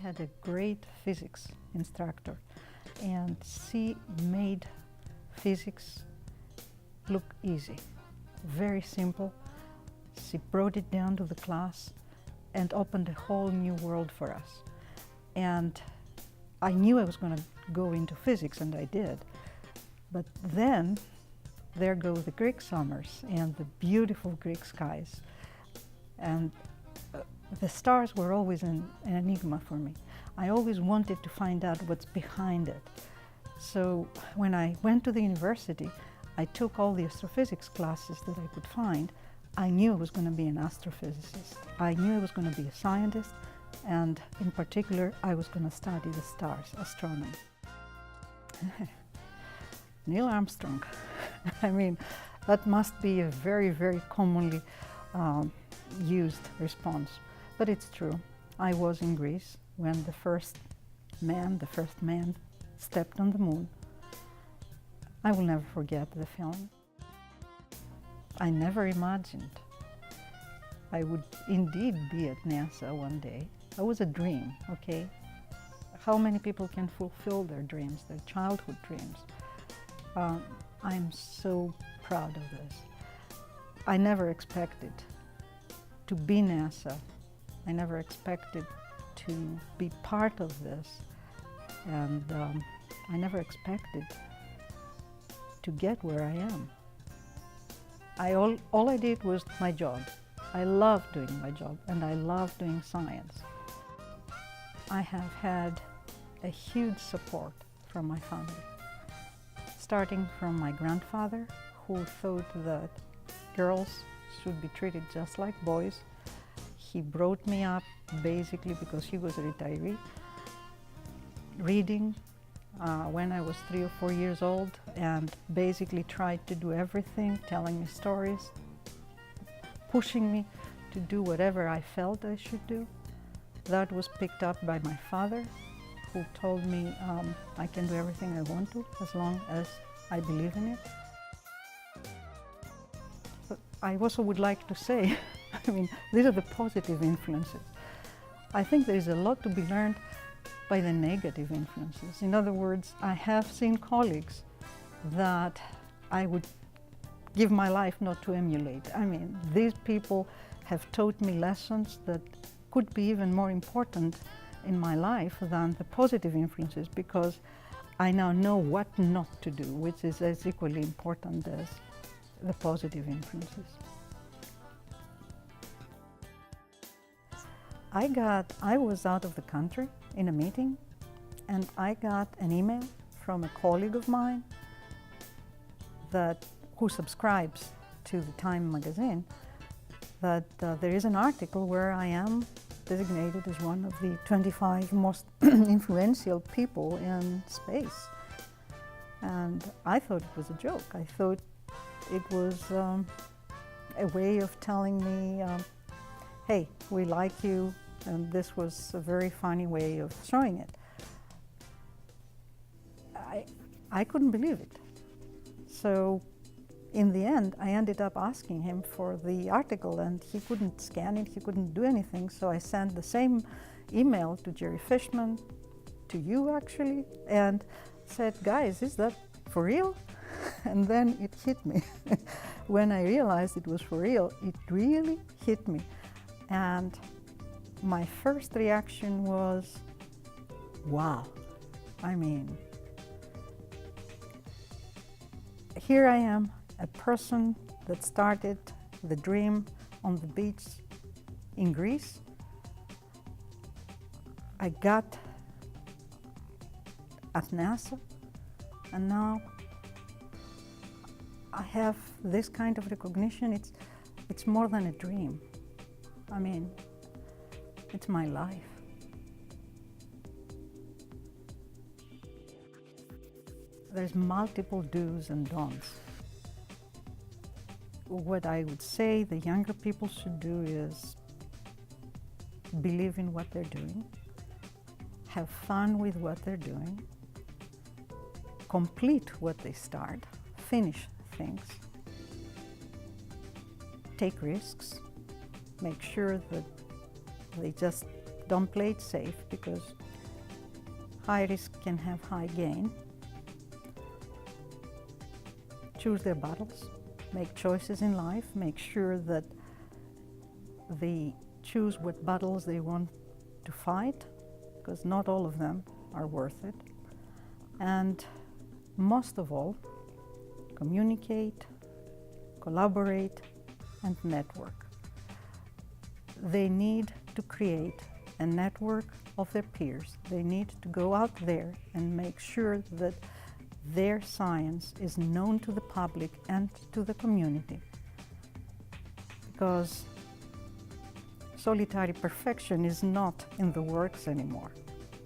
had a great physics instructor, and she made physics look easy, very simple. She brought it down to the class and opened a whole new world for us. And I knew I was going to go into physics, and I did. But then there go the Greek summers and the beautiful Greek skies. And the stars were always an enigma for me. I always wanted to find out what's behind it. So when I went to the university, I took all the astrophysics classes that I could find. I knew I was going to be an astrophysicist. I knew I was going to be a scientist, and in particular, I was going to study the stars, astronomy. Neil Armstrong. I mean, that must be a very, very commonly used response. But it's true. I was in Greece when the first man stepped on the moon. I will never forget the film. I never imagined I would indeed be at NASA one day. That was a dream, okay? How many people can fulfill their dreams, their childhood dreams? I'm so proud of this. I never expected to be NASA. I never expected to be part of this. And I never expected to get where I am. All I did was my job. I love doing my job, and I love doing science. I have had a huge support from my family, starting from my grandfather, who thought that girls should be treated just like boys. He brought me up basically because he was a retiree, reading when I was 3 or 4 years old, and basically tried to do everything, telling me stories, pushing me to do whatever I felt I should do. That was picked up by my father, who told me I can do everything I want to as long as I believe in it. But I also would like to say, I mean, these are the positive influences. I think there is a lot to be learned by the negative influences. In other words, I have seen colleagues that I would give my life not to emulate. I mean, these people have taught me lessons that could be even more important in my life than the positive influences, because I now know what not to do, which is as equally important as the positive influences. I was out of the country in a meeting, and I got an email from a colleague of mine who subscribes to the Time magazine, that there is an article where I am designated as one of the 25 most influential people in space. And I thought it was a joke. I thought it was a way of telling me, hey, we like you, and this was a very funny way of showing it. I couldn't believe it. So in the end, I ended up asking him for the article, and he couldn't scan it, he couldn't do anything, so I sent the same email to Jerry Fishman, to you actually, and said, guys, is that for real? And then it hit me. When I realized it was for real, it really hit me. And my first reaction was, wow. I mean, here I am, a person that started the dream on the beach in Greece. I got at NASA, and now I have this kind of recognition. It's more than a dream. I mean, it's my life. There's multiple do's and don'ts. What I would say the younger people should do is believe in what they're doing, have fun with what they're doing, complete what they start, finish things, take risks, make sure that they just Don't play it safe, because high risk can have high gain. Choose their battles, make choices in life, make sure that they choose what battles they want to fight, because not all of them are worth it. And most of all, communicate, collaborate, and network. They need to create a network of their peers. They need to go out there and make sure that their science is known to the public and to the community. Because solitary perfection is not in the works anymore.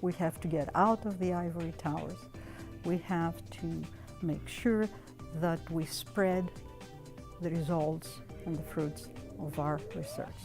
We have to get out of the ivory towers. We have to make sure that we spread the results and the fruits of our research.